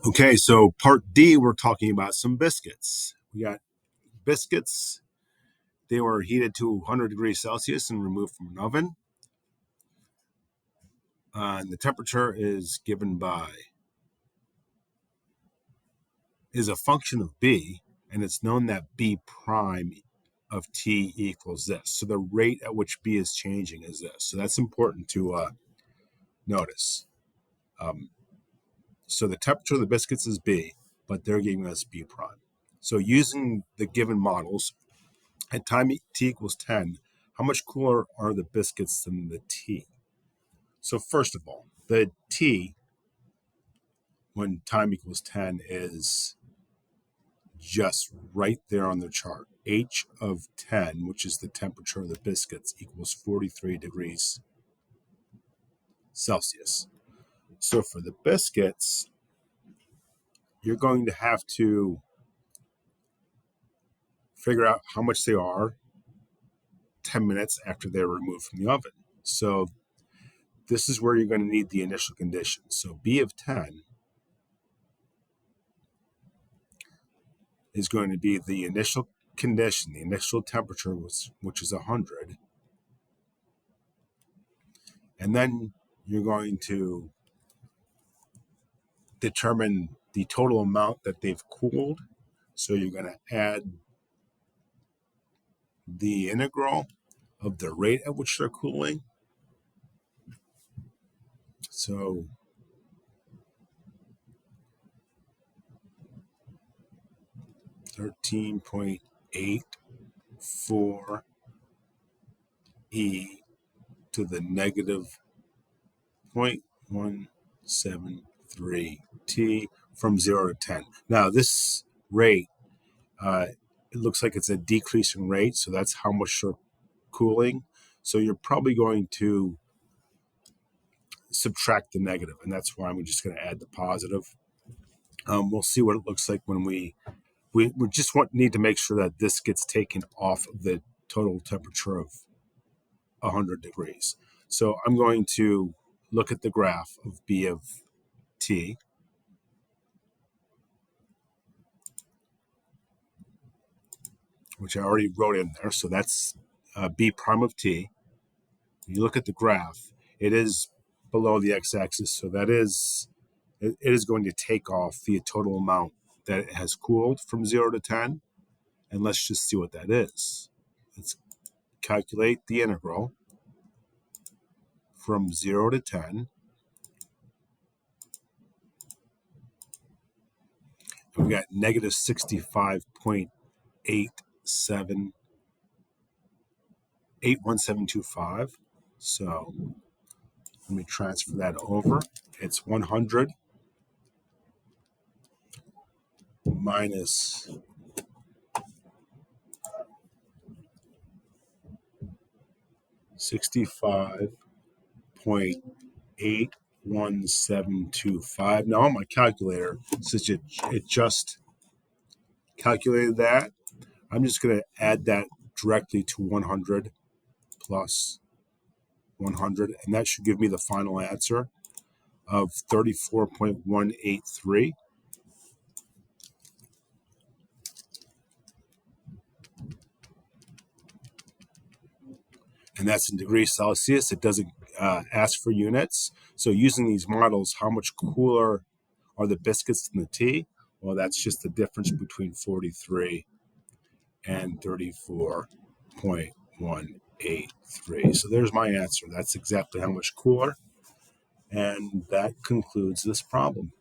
Okay, so part D, we're talking about some biscuits. We got biscuits. They were heated to 100 degrees Celsius and removed from an oven. And the temperature is given by, is a function of B, and it's known that B prime of T equals this. So the rate at which B is changing is this. So that's important to notice. So the temperature of the biscuits is B, but they're giving us B prime. So using the given models, at time t equals 10, how much cooler are the biscuits than the T? So first of all, the T, when time equals 10, is just right there on the chart. H of 10, which is the temperature of the biscuits, equals 43 degrees Celsius. So for the biscuits, you're going to have to figure out how much they are 10 minutes after they're removed from the oven. So this is where you're going to need the initial conditions. So B of 10 is going to be the initial condition, the initial temperature, which is 100. And then you're going to determine the total amount that they've cooled. So you're going to add the integral of the rate at which they're cooling. So (13.84 e to the negative 0.173 t from 0 to 10. Now this rate, it looks like it's a decreasing rate, so that's how much they're cooling. So you're probably going to subtract the negative, and that's why I'm just going to add the positive. We'll see what it looks like when we just need to make sure that this gets taken off of the total temperature of 100 degrees. So I'm going to look at the graph of B of T. Which I already wrote in there. So that's B prime of T. You look at the graph, it is below the x-axis. So it is going to take off the total amount that it has cooled from 0 to 10. And let's just see what that is. Let's calculate the integral from 0 to 10. And we got negative 65.81725. So let me transfer that over. It's 100 minus 65.81725. Now on my calculator, since it just calculated that, I'm just going to add that directly to 100 plus 100, and that should give me the final answer of 34.183. And that's in degrees Celsius. It doesn't ask for units. So using these models, how much cooler are the biscuits than the tea? Well, that's just the difference between 43 and 34.183. So there's my answer. That's exactly how much cooler. And that concludes this problem.